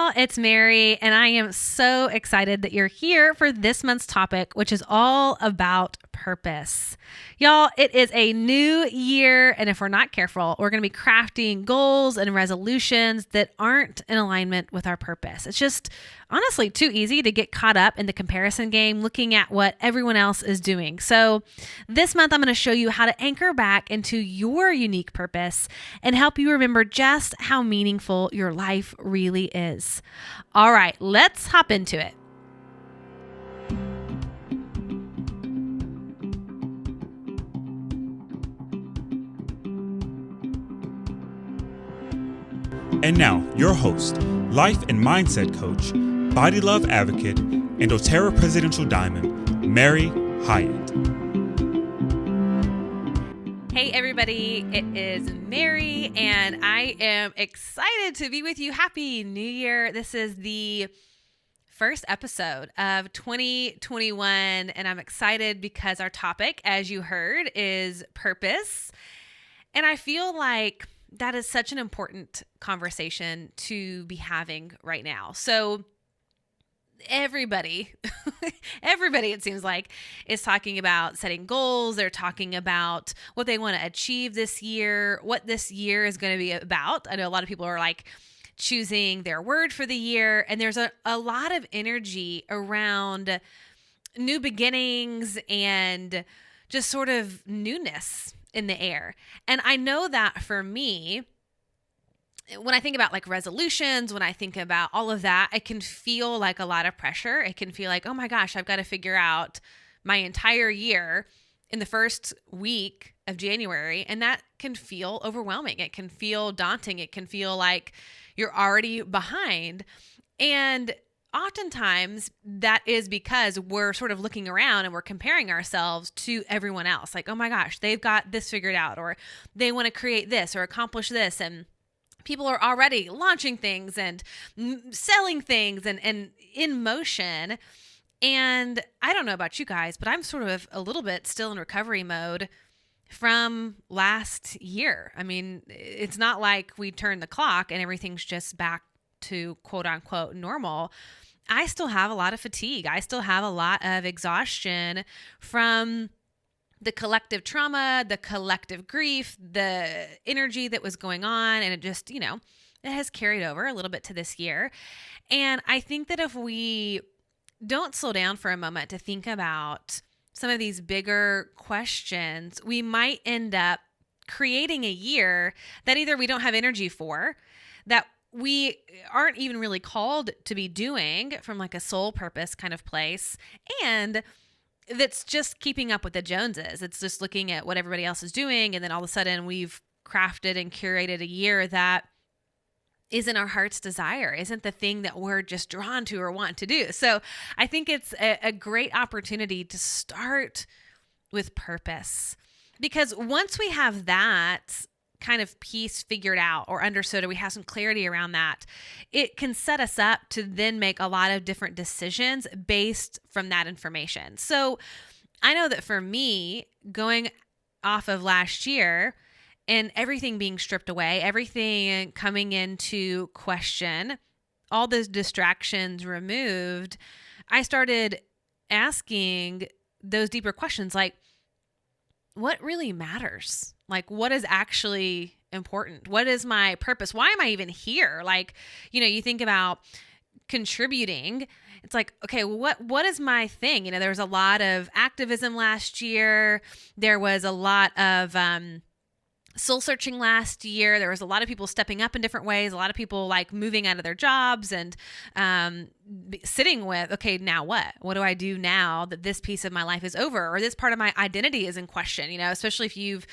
y'all, it's Mary, and I am so excited that you're here for this month's topic, which is all about purpose. Y'all, it is a new year, and if we're not careful, we're going to be crafting goals and resolutions that aren't in alignment with our purpose. It's just honestly too easy to get caught up in the comparison game, looking at what everyone else is doing. So this month, I'm going to show you how to anchor back into your unique purpose and help you remember just how meaningful your life really is. All right, let's hop into it. And now, your host, life and mindset coach, body love advocate, and doTERRA Presidential Diamond, Mary Hyatt. Hey everybody, it is Mary, and I am excited to be with you. Happy New Year. This is the first episode of 2021, and I'm excited because our topic, as you heard, is purpose. And I feel like that is such an important conversation to be having right now. So everybody, it seems like, is talking about setting goals. They're talking about what they want to achieve this year, what this year is going to be about. I know a lot of people are like choosing their word for the year, and there's a lot of energy around new beginnings and just sort of newness in the air. And I know that for me, when I think about like resolutions, when I think about all of that, it can feel like a lot of pressure. It can feel like, oh my gosh, I've got to figure out my entire year in the first week of January. And that can feel overwhelming. It can feel daunting. It can feel like you're already behind. And oftentimes that is because we're sort of looking around and we're comparing ourselves to everyone else. Like, oh my gosh, they've got this figured out, or they want to create this or accomplish this. And people are already launching things and selling things and in motion. And I don't know about you guys, but I'm sort of a little bit still in recovery mode from last year. I mean, it's not like we turned the clock and everything's just back to quote unquote normal. I still have a lot of fatigue. I still have a lot of exhaustion from the collective trauma, the collective grief, the energy that was going on. And it just, it has carried over a little bit to this year. And I think that if we don't slow down for a moment to think about some of these bigger questions, we might end up creating a year that either we don't have energy for, that we aren't even really called to be doing from like a soul purpose kind of place, and that's just keeping up with the Joneses. It's just looking at what everybody else is doing, and then all of a sudden we've crafted and curated a year that isn't our heart's desire, isn't the thing that we're just drawn to or want to do. So I think it's a great opportunity to start with purpose, because once we have that kind of piece figured out or understood, or we have some clarity around that, it can set us up to then make a lot of different decisions based from that information. So I know that for me, going off of last year and everything being stripped away, everything coming into question, all those distractions removed, I started asking those deeper questions like, what really matters? Like, what is actually important? What is my purpose? Why am I even here? Like, you think about contributing. It's like, okay, what is my thing? There was a lot of activism last year. There was a lot of soul searching last year. There was a lot of people stepping up in different ways. A lot of people like moving out of their jobs and sitting with, okay, now what? What do I do now that this piece of my life is over, or this part of my identity is in question? Especially if you've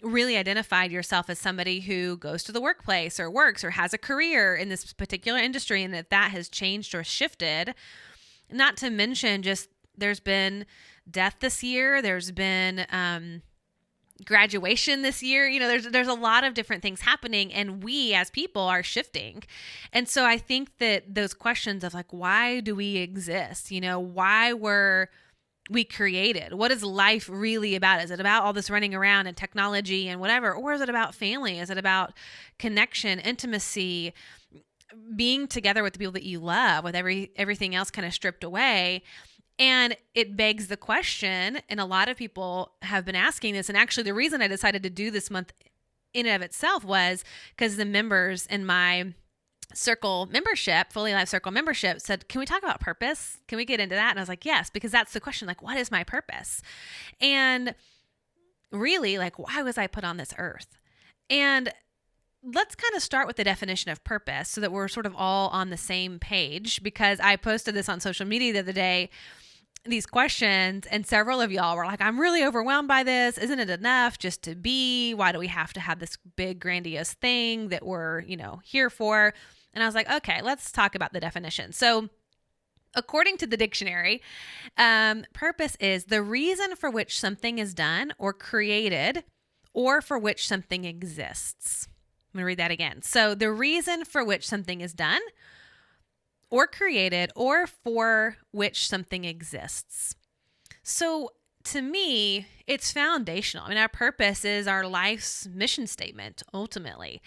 really identified yourself as somebody who goes to the workplace or works or has a career in this particular industry, and if that has changed or shifted. Not to mention just there's been death this year. There's been graduation this year. There's a lot of different things happening, and we as people are shifting. And so I think that those questions of like, why do we exist? Why were we created? What is life really about? Is it about all this running around and technology and whatever? Or is it about family? Is it about connection, intimacy, being together with the people that you love, with everything else kind of stripped away. And it begs the question, and a lot of people have been asking this, and actually the reason I decided to do this month in and of itself was because the members in my circle membership, Fully Alive Circle membership, said, can we talk about purpose? Can we get into that? And I was like, yes, because that's the question. Like, what is my purpose? And really, like, why was I put on this earth? And let's kind of start with the definition of purpose so that we're sort of all on the same page, because I posted this on social media the other day, these questions, and several of y'all were like, I'm really overwhelmed by this. Isn't it enough just to be? Why do we have to have this big grandiose thing that we're, here for? And I was like, okay, let's talk about the definition. So according to the dictionary, purpose is the reason for which something is done or created, or for which something exists. I'm going to read that again. So the reason for which something is done or created, or for which something exists. So to me, it's foundational. I mean, our purpose is our life's mission statement, ultimately.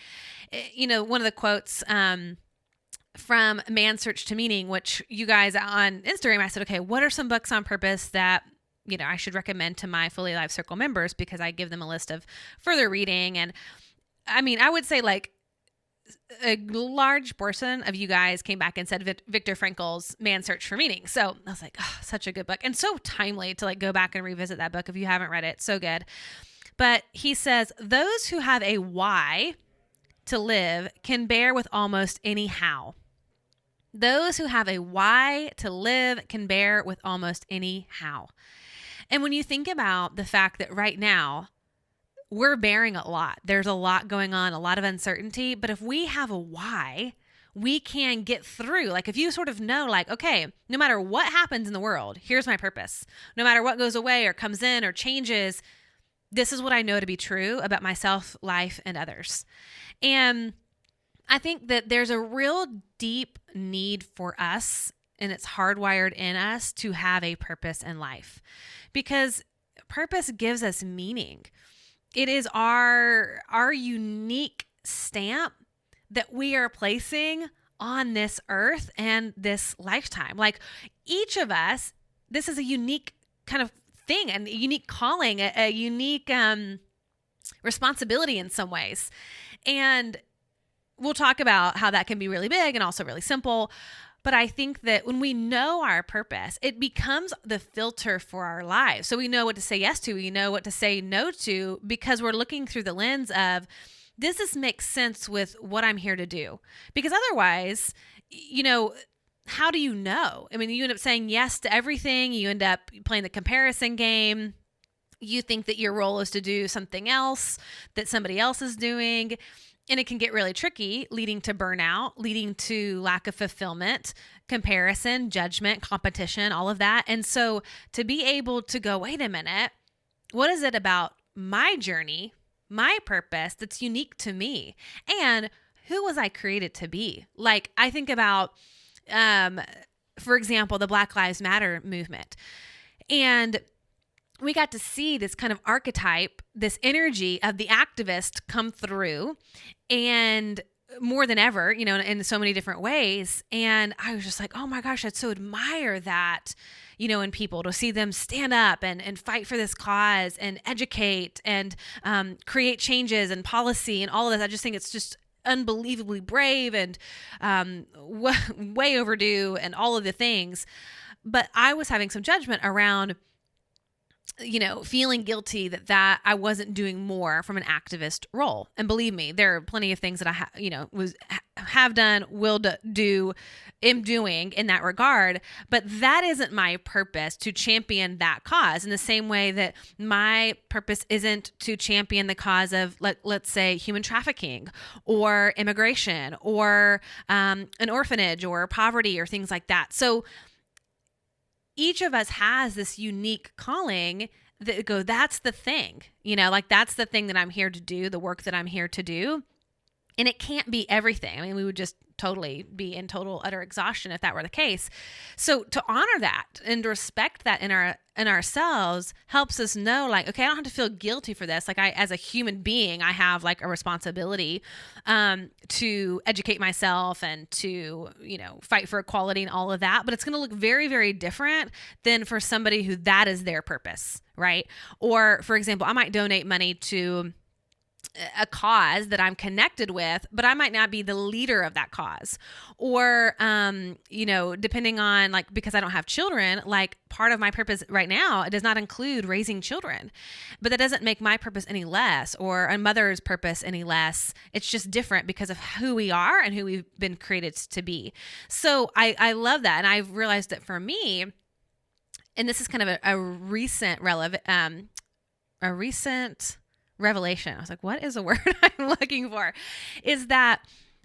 One of the quotes from Man's Search to Meaning, which you guys on Instagram, I said, okay, what are some books on purpose that I should recommend to my Fully Alive Circle members, because I give them a list of further reading. And I mean, I would say like a large portion of you guys came back and said Viktor Frankl's Man's Search for Meaning. So I was like, oh, such a good book, and so timely to like go back and revisit that book if you haven't read it. So good. But he says, those who have a why to live can bear with almost any how. Those who have a why to live can bear with almost any how. And when you think about the fact that right now, we're bearing a lot. There's a lot going on, a lot of uncertainty. But if we have a why, we can get through. Like if you sort of know, like, okay, no matter what happens in the world, here's my purpose. No matter what goes away or comes in or changes, this is what I know to be true about myself, life, and others. And I think that there's a real deep need for us, and it's hardwired in us to have a purpose in life, because purpose gives us meaning. It is our unique stamp that we are placing on this earth and this lifetime. Like each of us, this is a unique kind of thing, and a unique calling, a unique responsibility in some ways. And we'll talk about how that can be really big and also really simple. But I think that when we know our purpose, it becomes the filter for our lives. So we know what to say yes to, we know what to say no to, because we're looking through the lens of, does this make sense with what I'm here to do? Because otherwise, how do you know? I mean, you end up saying yes to everything. You end up playing the comparison game. You think that your role is to do something else that somebody else is doing. And it can get really tricky, leading to burnout, leading to lack of fulfillment, comparison, judgment, competition, all of that. And so to be able to go, wait a minute, what is it about my journey, my purpose that's unique to me? And who was I created to be? Like I think about, for example, the Black Lives Matter movement. And we got to see this kind of archetype, this energy of the activist come through, and more than ever, in so many different ways. And I was just like, oh my gosh, I'd so admire that, in people, to see them stand up and fight for this cause and educate and create changes and policy and all of this. I just think it's just unbelievably brave and way overdue and all of the things. But I was having some judgment around feeling guilty that I wasn't doing more from an activist role. And believe me, there are plenty of things that I have done, will do, am doing in that regard. But that isn't my purpose to champion that cause, in the same way that my purpose isn't to champion the cause of, let's say, human trafficking or immigration or an orphanage or poverty or things like that. So each of us has this unique calling that that's the thing, that's the thing that I'm here to do, the work that I'm here to do. And it can't be everything. I mean, we would just totally be in total utter exhaustion if that were the case. So to honor that and to respect that in ourselves helps us know, like, okay, I don't have to feel guilty for this. Like, as a human being, I have like a responsibility to educate myself and to, fight for equality and all of that. But it's going to look very, very different than for somebody who that is their purpose, right? Or, for example, I might donate money to a cause that I'm connected with, but I might not be the leader of that cause. Or, depending on, like, because I don't have children, like, part of my purpose right now, it does not include raising children, but that doesn't make my purpose any less or a mother's purpose any less. It's just different because of who we are and who we've been created to be. So I love that. And I've realized that for me, and this is kind of a recent revelation. I was like, what is the word I'm looking for? Is that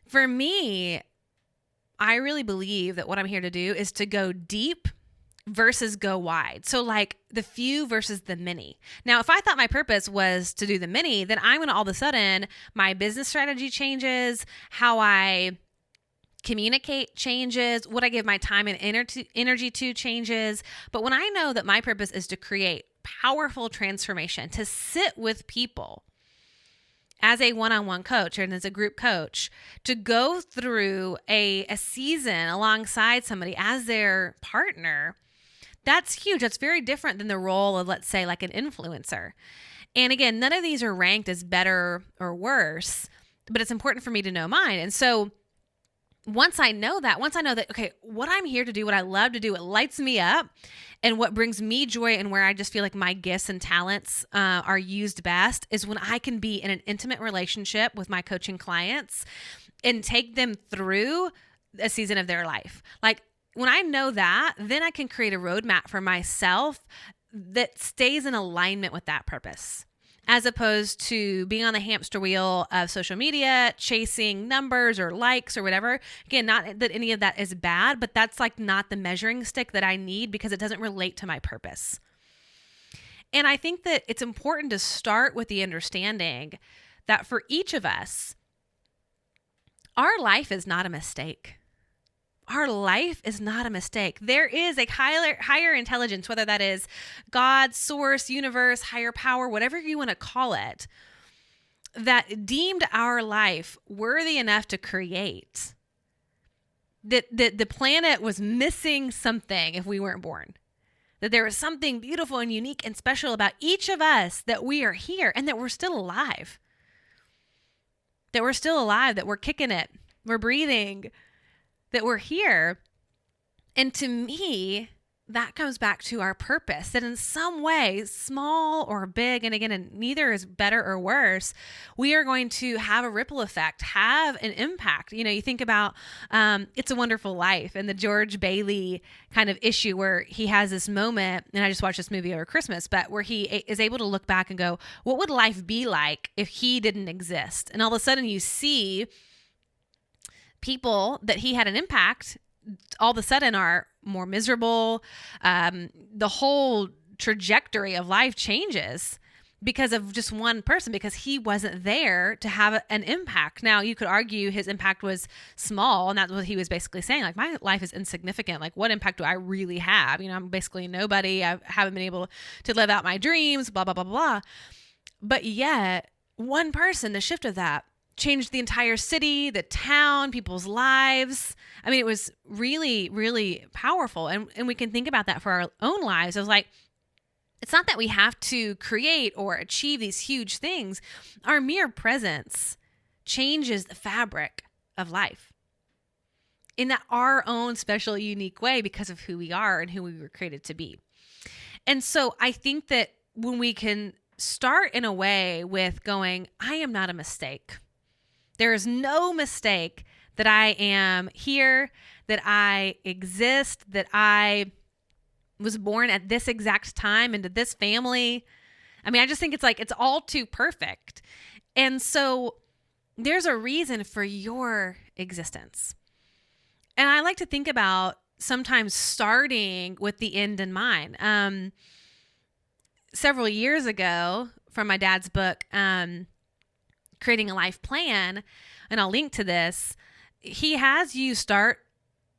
for me, I really believe that what I'm here to do is to go deep versus go wide. So like the few versus the many. Now, if I thought my purpose was to do the many, then I'm going to all of a sudden, my business strategy changes, how I communicate changes, what I give my time and energy to changes. But when I know that my purpose is to create powerful transformation, to sit with people as a one-on-one coach and as a group coach, to go through a season alongside somebody as their partner, that's huge. That's very different than the role of, let's say, like an influencer. And again, none of these are ranked as better or worse, but it's important for me to know mine. And so once I know that, okay, what I'm here to do, what I love to do, what lights me up and what brings me joy and where I just feel like my gifts and talents are used best is when I can be in an intimate relationship with my coaching clients and take them through a season of their life. Like when I know that, then I can create a roadmap for myself that stays in alignment with that purpose, as opposed to being on the hamster wheel of social media, chasing numbers or likes or whatever. Again, not that any of that is bad, but that's like not the measuring stick that I need because it doesn't relate to my purpose. And I think that it's important to start with the understanding that for each of us, our life is not a mistake. Our life is not a mistake. There is a higher intelligence, whether that is God, source, universe, higher power, whatever you want to call it, that deemed our life worthy enough to create. That the planet was missing something if we weren't born. That there was something beautiful and unique and special about each of us, that we are here and that we're still alive. That we're kicking it, we're breathing, that we're here. And to me, that comes back to our purpose, that in some way, small or big, and again, and neither is better or worse, we are going to have a ripple effect, have an impact. You think about It's a Wonderful Life and the George Bailey kind of issue where he has this moment, and I just watched this movie over Christmas, but where he is able to look back and go, what would life be like if he didn't exist? And all of a sudden you see people that he had an impact all of a sudden are more miserable. The whole trajectory of life changes because of just one person, because he wasn't there to have an impact. Now, you could argue his impact was small, and that's what he was basically saying. Like, my life is insignificant. Like, what impact do I really have? I'm basically nobody. I haven't been able to live out my dreams, blah, blah, blah, blah. But yet, one person, the shift of that, changed the entire city, the town, people's lives. I mean, it was really, really powerful. And we can think about that for our own lives. I was like, it's not that we have to create or achieve these huge things. Our mere presence changes the fabric of life in that our own special, unique way because of who we are and who we were created to be. And so I think that when we can start in a way with going, I am not a mistake. There is no mistake that I am here, that I exist, that I was born at this exact time into this family. I mean, I just think it's all too perfect. And so there's a reason for your existence. And I like to think about sometimes starting with the end in mind. Several years ago, from my dad's book, creating a life plan, and I'll link to this, he has you start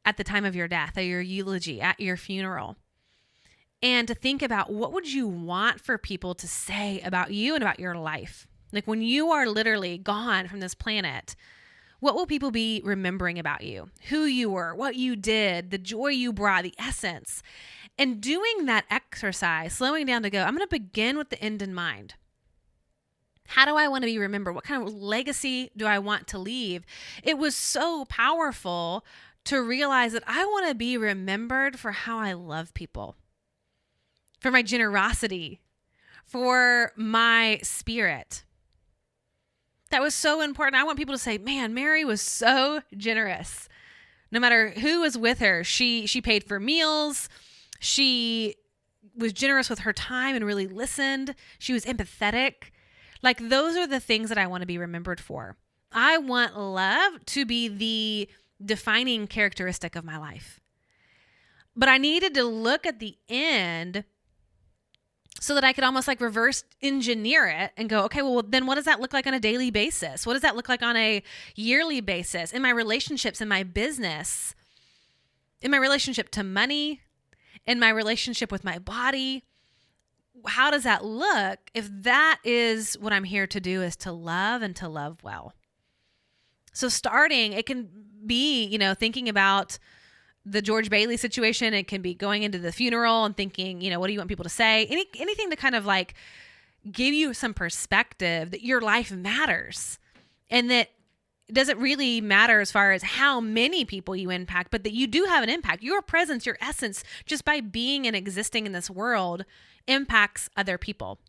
at the time of your death, at your eulogy, at your funeral, and to think about what would you want for people to say about you and about your life. Like when you are literally gone from this planet, what will people be remembering about you, who you were, what you did, the joy you brought, the essence? And doing that exercise, slowing down to go, I'm going to begin with the end in mind. How do I want to be remembered? What kind of legacy do I want to leave? It was so powerful to realize that I want to be remembered for how I love people, for my generosity, for my spirit. That was so important. I want people to say, man, Mary was so generous. No matter who was with her, she paid for meals. She was generous with her time and really listened. She was empathetic. Like those are the things that I want to be remembered for. I want love to be the defining characteristic of my life. But I needed to look at the end so that I could almost like reverse engineer it and go, okay, well, then what does that look like on a daily basis? What does that look like on a yearly basis in my relationships, in my business, in my relationship to money, in my relationship with my body? How does that look if that is what I'm here to do, is to love and to love well? So starting, it can be, thinking about the George Bailey situation. It can be going into the funeral and thinking, what do you want people to say? Anything to kind of like give you some perspective that your life matters and that it doesn't really matter as far as how many people you impact, but that you do have an impact. Your presence, your essence, just by being and existing in this world impacts other people.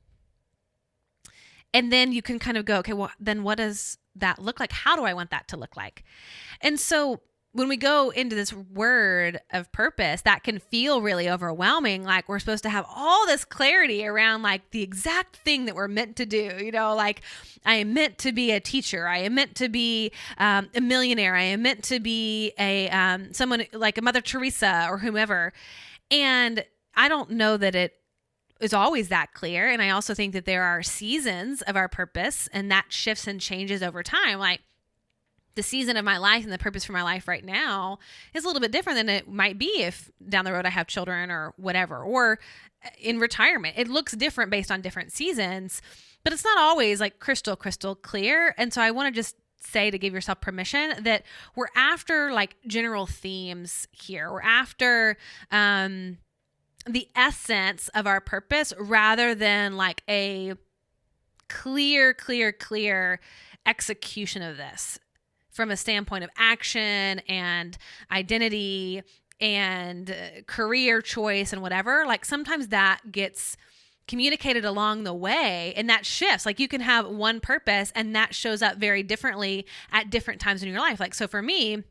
And then you can kind of go, okay, well, then what does that look like? How do I want that to look like? And so when we go into this word of purpose, that can feel really overwhelming. Like we're supposed to have all this clarity around like the exact thing that we're meant to do. Like I am meant to be a teacher. I am meant to be a millionaire. I am meant to be someone like a Mother Teresa or whomever. And I don't know that it is always that clear. And I also think that there are seasons of our purpose, and that shifts and changes over time. Like the season of my life and the purpose for my life right now is a little bit different than it might be if down the road I have children or whatever, or in retirement. It looks different based on different seasons, but it's not always like crystal clear. And so I want to just say, to give yourself permission, that we're after like general themes here. We're after, the essence of our purpose rather than like a clear execution of this from a standpoint of action and identity and career choice and whatever. Like sometimes that gets communicated along the way and that shifts. Like you can have one purpose and that shows up very differently at different times in your life. Like, so for me,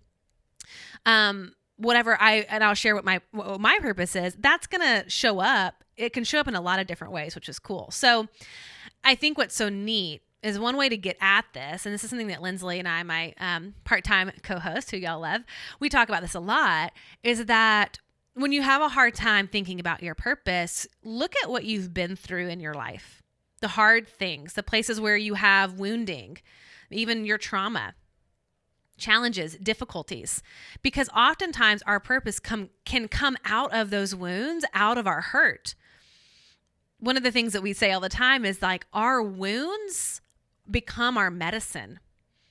I'll share what my purpose is, that's going to show up. It can show up in a lot of different ways, which is cool. So I think what's so neat is one way to get at this, and this is something that Lindsley and I, my part-time co-host, who y'all love, we talk about this a lot, is that when you have a hard time thinking about your purpose, look at what you've been through in your life, the hard things, the places where you have wounding, even your trauma, challenges, difficulties, because oftentimes our purpose can come out of those wounds, out of our hurt. One of the things that we say all the time is like our wounds become our medicine.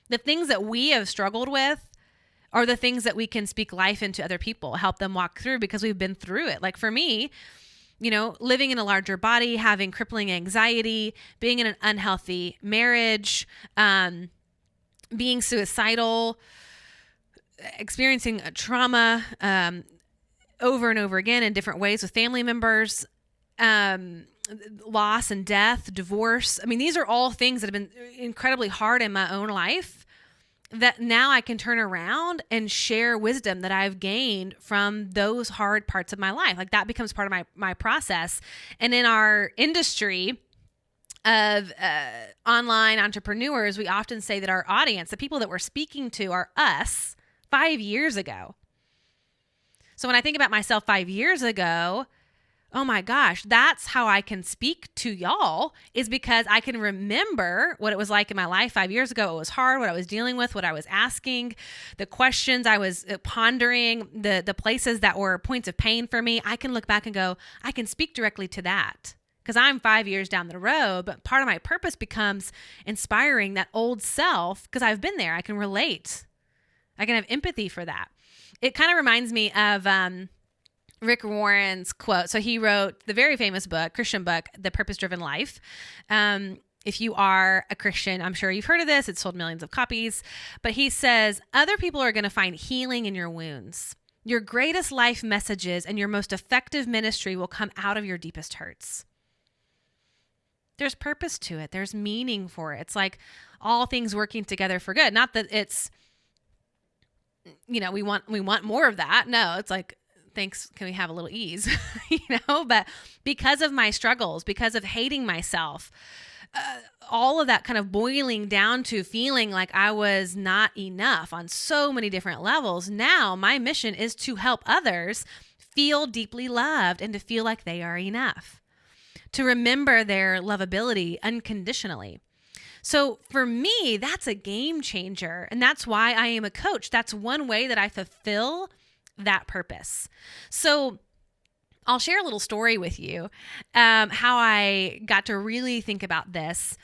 The things that we have struggled with are the things that we can speak life into other people, help them walk through because we've been through it. Like for me, living in a larger body, having crippling anxiety, being in an unhealthy marriage, being suicidal, experiencing a trauma over and over again in different ways with family members, loss and death, divorce. I mean, these are all things that have been incredibly hard in my own life that now I can turn around and share wisdom that I've gained from those hard parts of my life. Like that becomes part of my process. And in our industry of online entrepreneurs, we often say that our audience, the people that we're speaking to, are us 5 years ago. So when I think about myself 5 years ago, oh my gosh, that's how I can speak to y'all, is because I can remember what it was like in my life 5 years ago. It was hard, what I was dealing with, what I was asking, the questions I was pondering, the places that were points of pain for me. I can look back and go, I can speak directly to that because I'm 5 years down the road. But part of my purpose becomes inspiring that old self because I've been there. I can relate. I can have empathy for that. It kind of reminds me of Rick Warren's quote. So he wrote the very famous book, Christian book, The Purpose-Driven Life. If you are a Christian, I'm sure you've heard of this. It's sold millions of copies. But he says, other people are going to find healing in your wounds. Your greatest life messages and your most effective ministry will come out of your deepest hurts. There's purpose to it. There's meaning for it. It's like all things working together for good. Not that it's, we want more of that. No, it's like, thanks, can we have a little ease, but because of my struggles, because of hating myself, all of that kind of boiling down to feeling like I was not enough on so many different levels. Now my mission is to help others feel deeply loved and to feel like they are enough, to remember their lovability unconditionally. So for me, that's a game changer. And that's why I am a coach. That's one way that I fulfill that purpose. So I'll share a little story with you, how I got to really think about this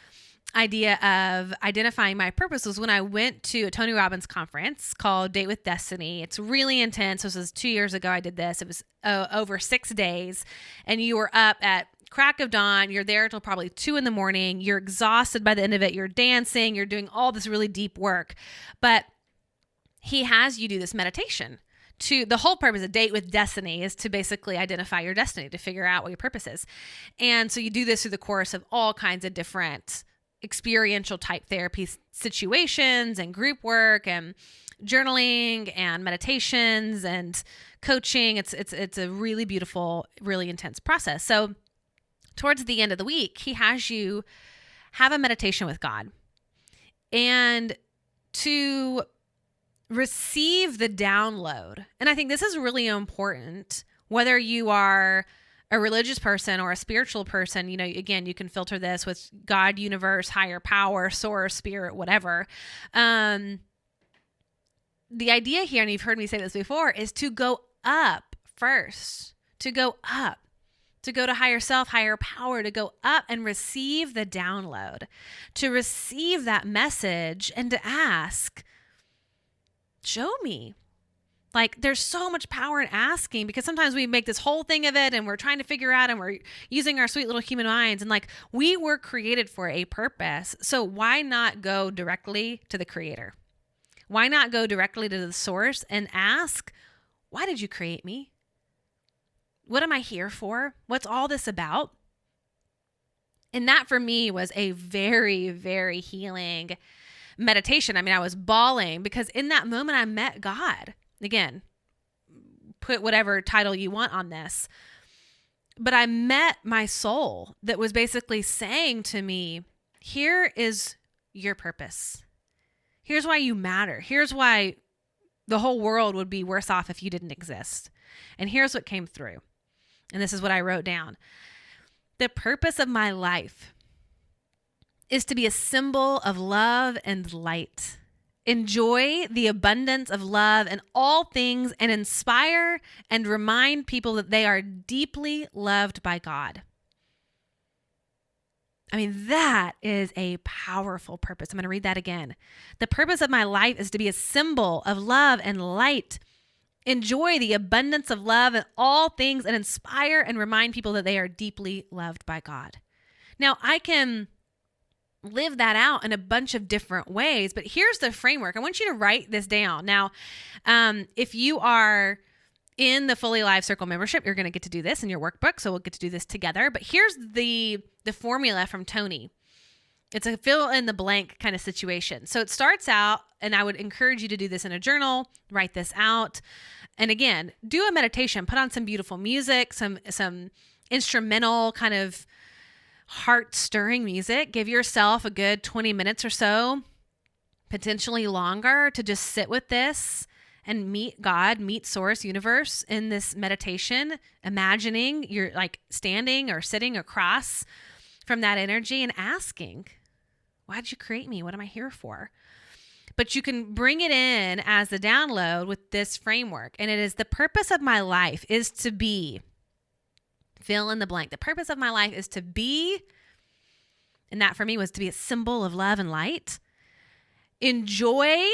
idea of identifying my purpose was when I went to a Tony Robbins conference called Date with Destiny. It's really intense. This was 2 years ago I did this. It was over 6 days, and you were up at crack of dawn. You're there till probably 2 a.m. You're exhausted by the end of it. You're dancing. You're doing all this really deep work. But he has you do this meditation. The whole purpose of Date with Destiny is to basically identify your destiny, to figure out what your purpose is. And so you do this through the course of all kinds of different experiential type therapy situations and group work and journaling and meditations and coaching. It's a really beautiful, really intense process. So towards the end of the week, he has you have a meditation with God and to receive the download. And I think this is really important, whether you are a religious person or a spiritual person. Again, you can filter this with God, universe, higher power, source, spirit, whatever. The idea here, and you've heard me say this before, is to go up first, to go up, to go to higher self, higher power, to go up and receive the download, to receive that message and to ask, show me. Like, there's so much power in asking, because sometimes we make this whole thing of it and we're trying to figure out and we're using our sweet little human minds, and like, we were created for a purpose. So why not go directly to the creator? Why not go directly to the source and ask, why did you create me? What am I here for? What's all this about? And that for me was a very, very healing meditation. I mean, I was bawling because in that moment I met God. Again, put whatever title you want on this, but I met my soul that was basically saying to me, here is your purpose. Here's why you matter. Here's why the whole world would be worse off if you didn't exist. And here's what came through. And this is what I wrote down. The purpose of my life is to be a symbol of love and light. Enjoy the abundance of love in all things and inspire and remind people that they are deeply loved by God. I mean, that is a powerful purpose. I'm going to read that again. The purpose of my life is to be a symbol of love and light. Enjoy the abundance of love in all things and inspire and remind people that they are deeply loved by God. Now, I can live that out in a bunch of different ways, but here's the framework. I want you to write this down. Now, if you are in the Fully Alive Circle membership, you're going to get to do this in your workbook, so we'll get to do this together. But here's the formula from Tony. It's a fill in the blank kind of situation. So it starts out, and I would encourage you to do this in a journal, write this out. And again, do a meditation, put on some beautiful music, some instrumental kind of heart-stirring music. Give yourself a good 20 minutes or so, potentially longer, to just sit with this and meet God, meet source, universe in this meditation, imagining you're like standing or sitting across from that energy and asking, why'd you create me? What am I here for? But you can bring it in as the download with this framework. And it is the purpose of my life is to be, fill in the blank. The purpose of my life is to be, and that for me was to be a symbol of love and light. Enjoy,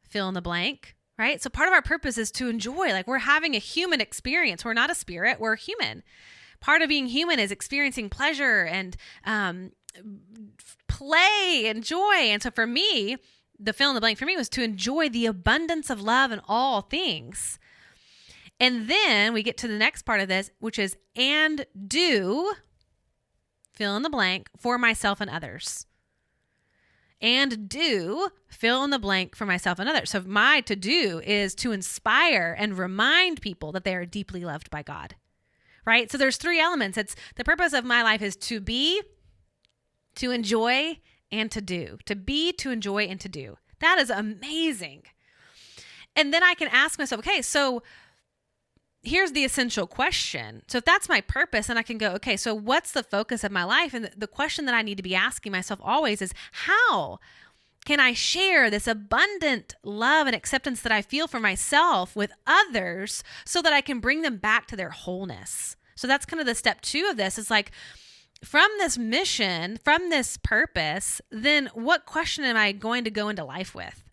fill in the blank, right? So part of our purpose is to enjoy, like we're having a human experience. We're not a spirit, we're human. Part of being human is experiencing pleasure and play and joy. And so for me, the fill in the blank for me was to enjoy the abundance of love in all things. And then we get to the next part of this, which is, and do, fill in the blank, for myself and others. And do, fill in the blank, for myself and others. So my to do is to inspire and remind people that they are deeply loved by God, right? So there's three elements. It's the purpose of my life is to be, to enjoy, and to do. To be, to enjoy, and to do. That is amazing. And then I can ask myself, okay, so here's the essential question. So if that's my purpose, then I can go, okay, so what's the focus of my life? And the question that I need to be asking myself always is, how can I share this abundant love and acceptance that I feel for myself with others so that I can bring them back to their wholeness? So that's kind of the step 2 of this. Is like, from this mission, from this purpose, then what question am I going to go into life with?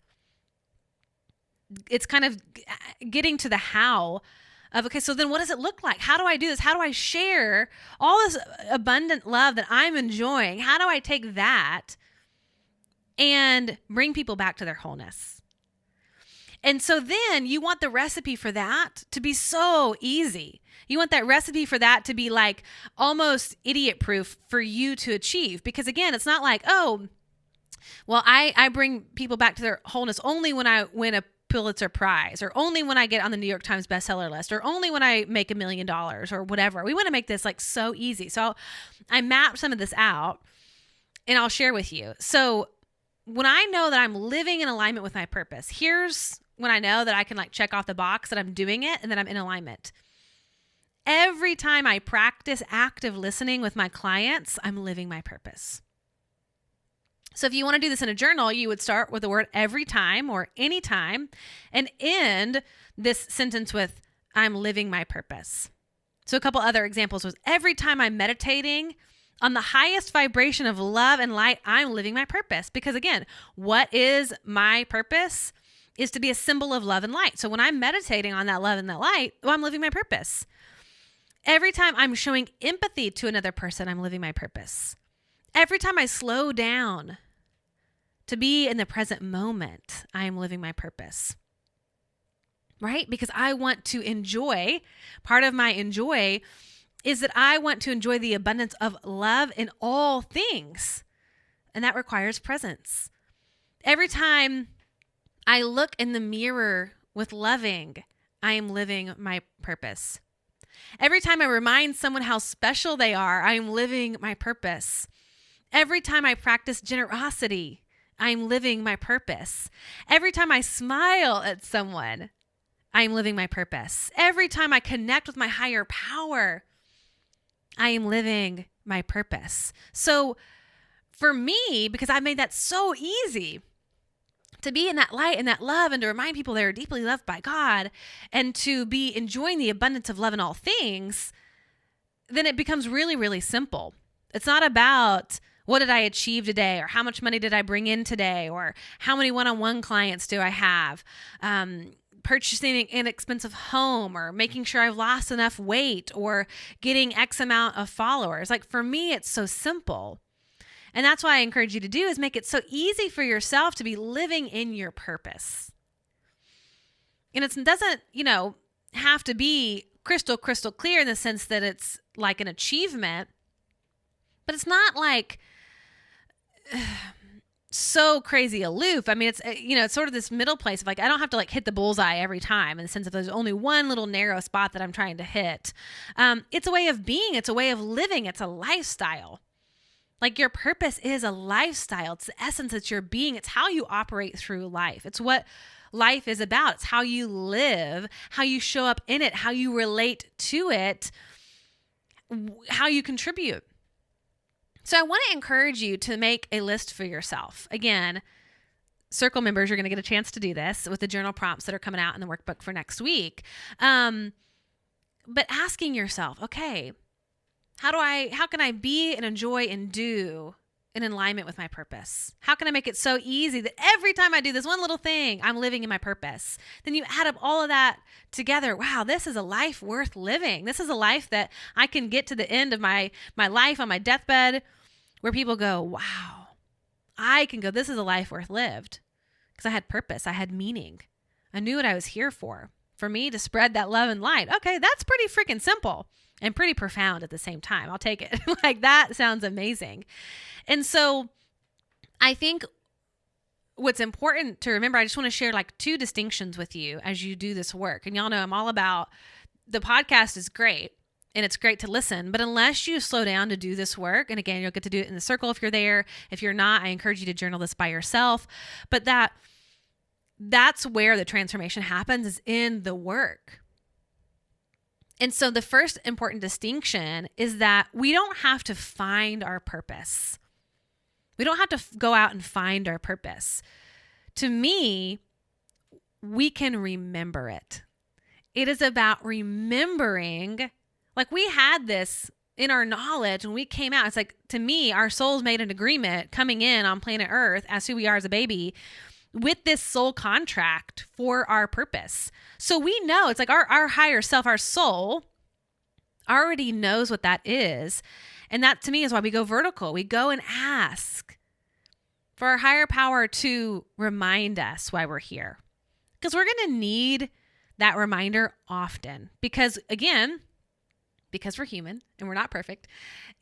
It's kind of getting to the how of, okay, so then what does it look like? How do I do this? How do I share all this abundant love that I'm enjoying? How do I take that and bring people back to their wholeness? And so then you want the recipe for that to be so easy. You want that recipe for that to be like almost idiot proof for you to achieve. Because again, it's not like, oh, well, I bring people back to their wholeness only when I win a Pulitzer Prize, or only when I get on the New York Times bestseller list, or only when I make $1 million or whatever. We want to make this like so easy. So I mapped some of this out and I'll share with you. So when I know that I'm living in alignment with my purpose, here's when I know that I can like check off the box that I'm doing it and that I'm in alignment. Every time I practice active listening with my clients, I'm living my purpose. So if you want to do this in a journal, you would start with the word every time or anytime and end this sentence with, I'm living my purpose. So a couple other examples was, every time I'm meditating on the highest vibration of love and light, I'm living my purpose. Because again, what is my purpose? Is to be a symbol of love and light. So when I'm meditating on that love and that light, well, I'm living my purpose. Every time I'm showing empathy to another person, I'm living my purpose. Every time I slow down to be in the present moment, I am living my purpose. Right? Because I want to enjoy, part of my enjoy is that I want to enjoy the abundance of love in all things. And that requires presence. Every time I look in the mirror with loving, I am living my purpose. Every time I remind someone how special they are, I am living my purpose. Every time I practice generosity, I am living my purpose. Every time I smile at someone, I am living my purpose. Every time I connect with my higher power, I am living my purpose. So for me, because I've made that so easy to be in that light and that love and to remind people they are deeply loved by God and to be enjoying the abundance of love in all things, then it becomes really, really simple. It's not about what did I achieve today, or how much money did I bring in today, or how many one-on-one clients do I have, purchasing an inexpensive home, or making sure I've lost enough weight, or getting X amount of followers. Like for me, it's so simple. And that's why I encourage you to do is make it so easy for yourself to be living in your purpose. And it doesn't, have to be crystal clear in the sense that it's like an achievement, but it's not like so crazy aloof. I mean, it's sort of this middle place of like, I don't have to like hit the bullseye every time in the sense that there's only one little narrow spot that I'm trying to hit. It's a way of being. It's a way of living. It's a lifestyle. Like your purpose is a lifestyle. It's the essence. It's your being. It's how you operate through life. It's what life is about. It's how you live, how you show up in it, how you relate to it, how you contribute. So I want to encourage you to make a list for yourself. Again, Circle members, you're going to get a chance to do this with the journal prompts that are coming out in the workbook for next week. But asking yourself, okay, how can I be and enjoy and do in alignment with my purpose? How can I make it so easy that every time I do this one little thing, I'm living in my purpose? Then you add up all of that together. Wow, this is a life worth living. This is a life that I can get to the end of my life on my deathbed where people go, wow, I can go, this is a life worth lived because I had purpose. I had meaning. I knew what I was here for me to spread that love and light. Okay, that's pretty freaking simple and pretty profound at the same time. I'll take it. Like, that sounds amazing. And so I think what's important to remember, I just want to share like 2 distinctions with you as you do this work. And y'all know I'm all about, the podcast is great and it's great to listen, but unless you slow down to do this work, and again, you'll get to do it in the circle if you're there. If you're not, I encourage you to journal this by yourself. But that's where the transformation happens, is in the work. And so the first important distinction is that we don't have to find our purpose. We don't have to go out and find our purpose. To me, we can remember it. It is about remembering, like we had this in our knowledge when we came out. It's like, to me, our souls made an agreement coming in on planet Earth as who we are as a baby with this soul contract for our purpose. So we know, it's like our higher self, our soul already knows what that is. And that, to me, is why we go vertical. We go and ask for our higher power to remind us why we're here. Because we're going to need that reminder often. Because again, because we're human and we're not perfect,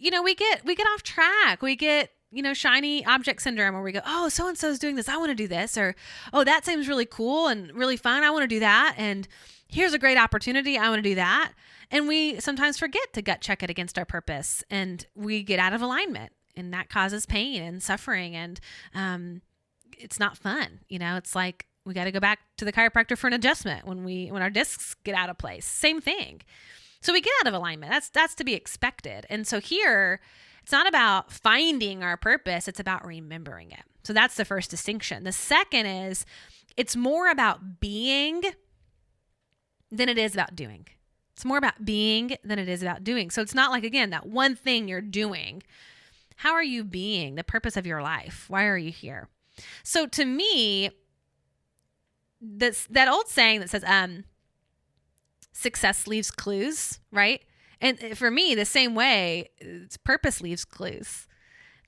we get off track. We get, shiny object syndrome, where we go, oh, so-and-so's doing this, I want to do this. Or, oh, that seems really cool and really fun, I want to do that. And here's a great opportunity, I want to do that. And we sometimes forget to gut check it against our purpose, and we get out of alignment, and that causes pain and suffering. And it's not fun. It's like we got to go back to the chiropractor for an adjustment when our discs get out of place. Same thing. So we get out of alignment. That's to be expected. And so here, it's not about finding our purpose. It's about remembering it. So that's the first distinction. The second is, it's more about being than it is about doing. It's more about being than it is about doing. So it's not like, again, that one thing you're doing. How are you being? The purpose of your life. Why are you here? So to me, that old saying that says, success leaves clues, right? And for me, the same way, purpose leaves clues.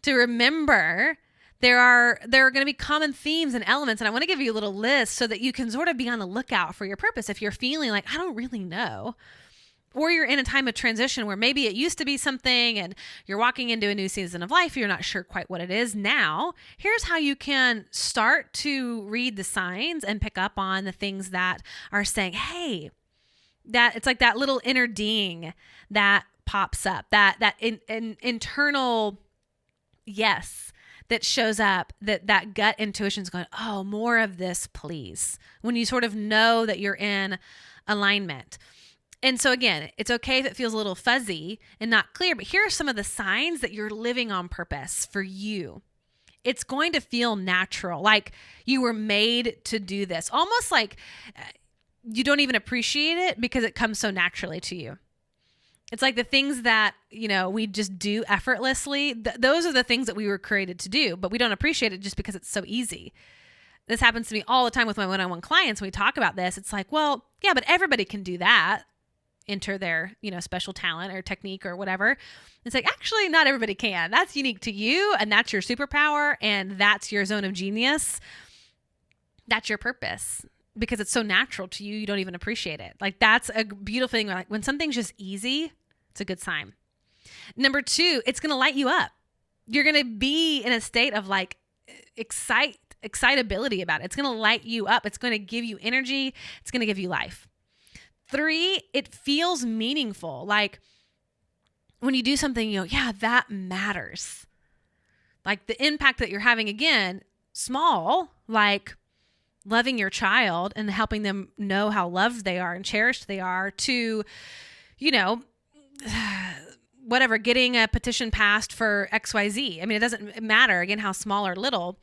To remember, there are going to be common themes and elements, and I want to give you a little list so that you can sort of be on the lookout for your purpose. If you're feeling like, I don't really know, or you're in a time of transition where maybe it used to be something and you're walking into a new season of life, you're not sure quite what it is now, here's how you can start to read the signs and pick up on the things that are saying, hey, that it's like that little inner ding that pops up, that internal yes that shows up, that gut intuition is going, oh, more of this, please. When you sort of know that you're in alignment. And so again, it's okay if it feels a little fuzzy and not clear, but here are some of the signs that you're living on purpose for you. It's going to feel natural, like you were made to do this, almost like you don't even appreciate it because it comes so naturally to you. It's like the things that, we just do effortlessly. Those are the things that we were created to do, but we don't appreciate it just because it's so easy. This happens to me all the time with my one-on-one clients. When we talk about this, it's like, well, yeah, but everybody can do that. Enter their, special talent or technique or whatever. It's like, actually, not everybody can. That's unique to you, and that's your superpower, and that's your zone of genius. That's your purpose. Because it's so natural to you, you don't even appreciate it. Like, that's a beautiful thing. Like, when something's just easy, it's a good sign. Number 2, it's going to light you up. You're going to be in a state of like excitability about it. It's going to light you up. It's going to give you energy. It's going to give you life. 3, it feels meaningful. Like when you do something, yeah, that matters. Like the impact that you're having, again, small, like loving your child and helping them know how loved they are and cherished they are, to, whatever, getting a petition passed for XYZ. I mean, it doesn't matter, again, how small or little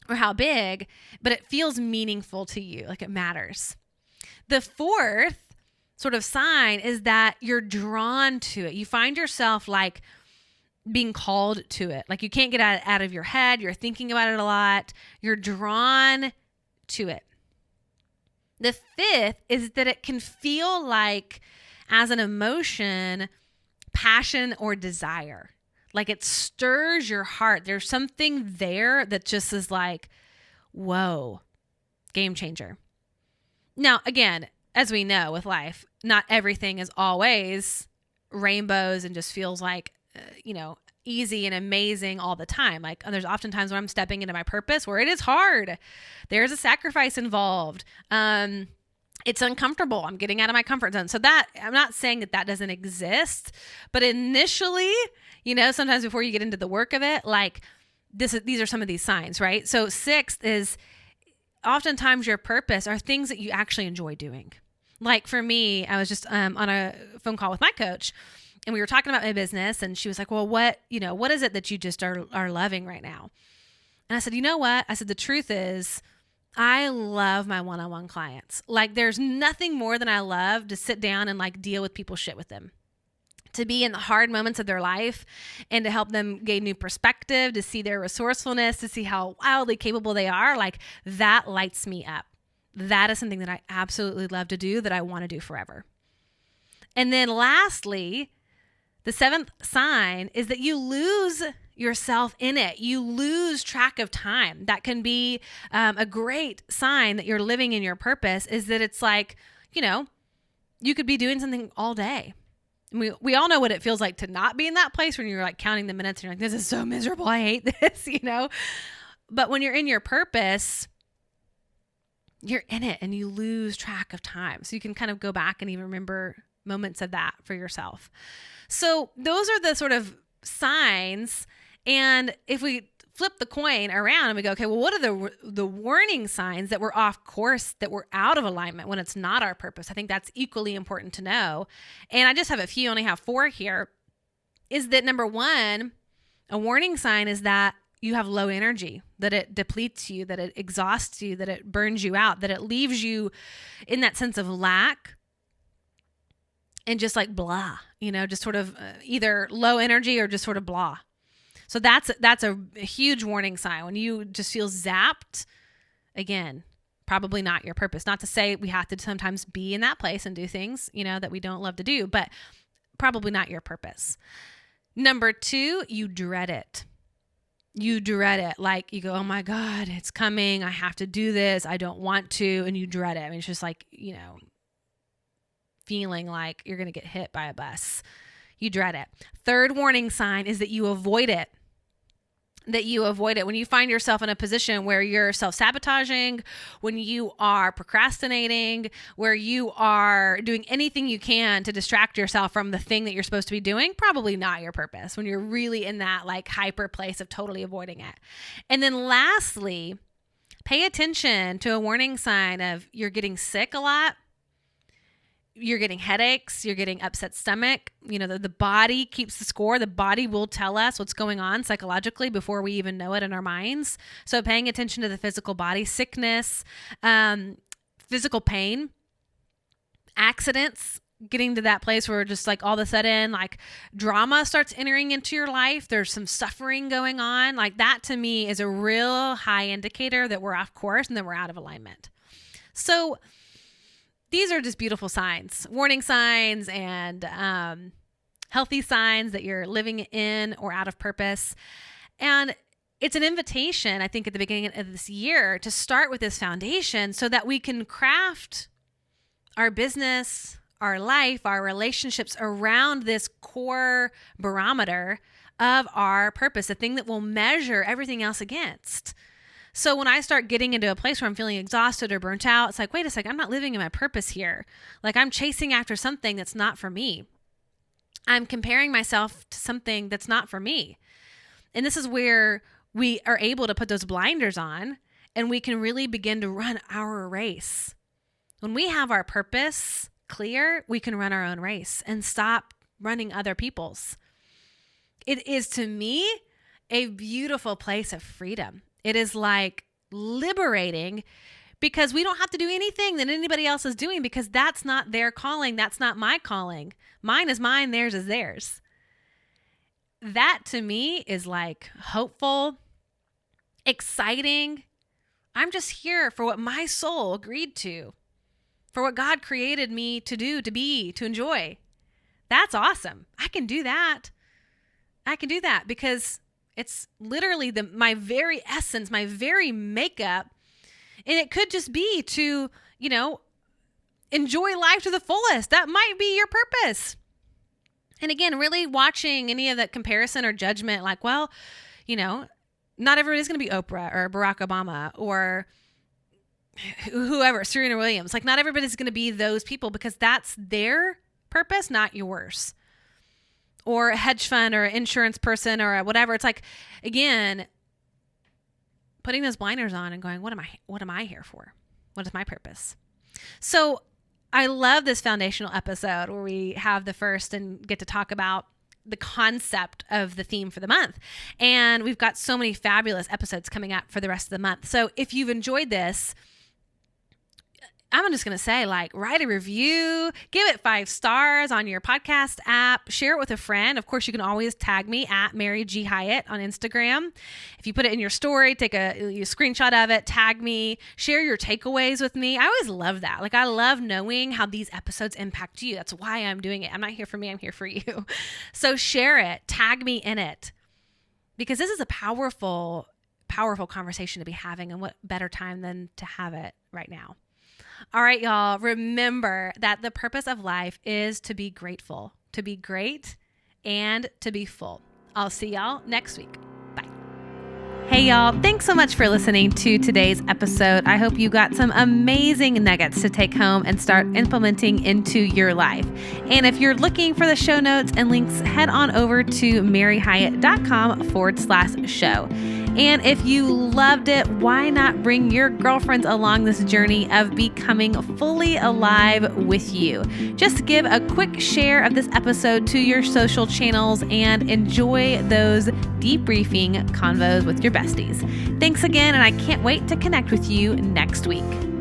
or how big, but it feels meaningful to you, like it matters. The fourth sort of sign is that you're drawn to it. You find yourself like being called to it. Like you can't get it out of your head. You're thinking about it a lot. You're drawn to it. The fifth is that it can feel like, as an emotion, passion or desire. Like it stirs your heart. There's something there that just is like, whoa, game changer. Now, again, as we know with life, not everything is always rainbows and just feels like, easy and amazing all the time. Like there's often times when I'm stepping into my purpose where it is hard. There's a sacrifice involved. It's uncomfortable. I'm getting out of my comfort zone. So that, I'm not saying that doesn't exist, but initially, sometimes before you get into the work of it, like these are some of these signs, right? So sixth is oftentimes your purpose are things that you actually enjoy doing. Like for me, I was just on a phone call with my coach, and we were talking about my business, and she was like, well, what is it that you just are loving right now? And I said, you know what? I said, the truth is, I love my one-on-one clients. Like there's nothing more than I love to sit down and like deal with people's shit with them, to be in the hard moments of their life and to help them gain new perspective, to see their resourcefulness, to see how wildly capable they are. Like that lights me up. That is something that I absolutely love to do, that I want to do forever. And then lastly, the seventh sign is that you lose yourself in it. You lose track of time. That can be a great sign that you're living in your purpose, is that it's like, you could be doing something all day. We all know what it feels like to not be in that place when you're like counting the minutes and you're like, this is so miserable. I hate this, But when you're in your purpose, you're in it and you lose track of time. So you can kind of go back and even remember moments of that for yourself. So those are the sort of signs. And if we flip the coin around and we go, okay, well, what are the warning signs that we're off course, that we're out of alignment when it's not our purpose? I think that's equally important to know. And I just have a few, only have 4 here. Is that number 1, a warning sign is that you have low energy, that it depletes you, that it exhausts you, that it burns you out, that it leaves you in that sense of lack and just like blah, just sort of either low energy or just sort of blah. So that's a huge warning sign. When you just feel zapped, again, probably not your purpose. Not to say we have to sometimes be in that place and do things, that we don't love to do, but probably not your purpose. Number 2, you dread it. You dread it. Like you go, oh my God, it's coming. I have to do this. I don't want to. And you dread it. I mean, it's just like, feeling like you're going to get hit by a bus. You dread it. Third warning sign is that you avoid it. When you find yourself in a position where you're self-sabotaging, when you are procrastinating, where you are doing anything you can to distract yourself from the thing that you're supposed to be doing, probably not your purpose, when you're really in that like hyper place of totally avoiding it. And then lastly, pay attention to a warning sign of you're getting sick a lot. You're getting headaches, you're getting upset stomach. The body keeps the score. The body will tell us what's going on psychologically before we even know it in our minds. So paying attention to the physical body, sickness, physical pain, accidents, getting to that place where just like all of a sudden, like drama starts entering into your life. There's some suffering going on. Like that to me is a real high indicator that we're off course and that we're out of alignment. So these are just beautiful signs, warning signs and healthy signs that you're living in or out of purpose. And it's an invitation, I think, at the beginning of this year to start with this foundation so that we can craft our business, our life, our relationships around this core barometer of our purpose, the thing that will measure everything else against. So when I start getting into a place where I'm feeling exhausted or burnt out, it's like, wait a second, I'm not living in my purpose here. Like I'm chasing after something that's not for me. I'm comparing myself to something that's not for me. And this is where we are able to put those blinders on and we can really begin to run our race. When we have our purpose clear, we can run our own race and stop running other people's. It is, to me, a beautiful place of freedom. It is like liberating, because we don't have to do anything that anybody else is doing, because that's not their calling. That's not my calling. Mine is mine. Theirs is theirs. That to me is like hopeful, exciting. I'm just here for what my soul agreed to, for what God created me to do, to be, to enjoy. That's awesome. I can do that. I can do that because it's literally my very essence, my very makeup. And it could just be to, enjoy life to the fullest. That might be your purpose. And again, really watching any of that comparison or judgment, like, well, not everybody's going to be Oprah or Barack Obama or whoever, Serena Williams. Like, not everybody's going to be those people, because that's their purpose, not yours. Or a hedge fund or an insurance person or whatever. It's like, again, putting those blinders on and going, what am I here for? What is my purpose? So I love this foundational episode where we have the first and get to talk about the concept of the theme for the month. And we've got so many fabulous episodes coming up for the rest of the month. So if you've enjoyed this, I'm just going to say, write a review, give it 5 stars on your podcast app, share it with a friend. Of course, you can always tag me at Mary G. Hyatt on Instagram. If you put it in your story, take a screenshot of it, tag me, share your takeaways with me. I always love that. I love knowing how these episodes impact you. That's why I'm doing it. I'm not here for me. I'm here for you. So share it, tag me in it, because this is a powerful, powerful conversation to be having. And what better time than to have it right now? All right, y'all, remember that the purpose of life is to be grateful, to be great, and to be full. I'll see y'all next week. Bye. Hey, y'all, thanks so much for listening to today's episode. I hope you got some amazing nuggets to take home and start implementing into your life. And if you're looking for the show notes and links, head on over to maryhyatt.com/show. And if you loved it, why not bring your girlfriends along this journey of becoming fully alive with you? Just give a quick share of this episode to your social channels and enjoy those debriefing convos with your besties. Thanks again, and I can't wait to connect with you next week.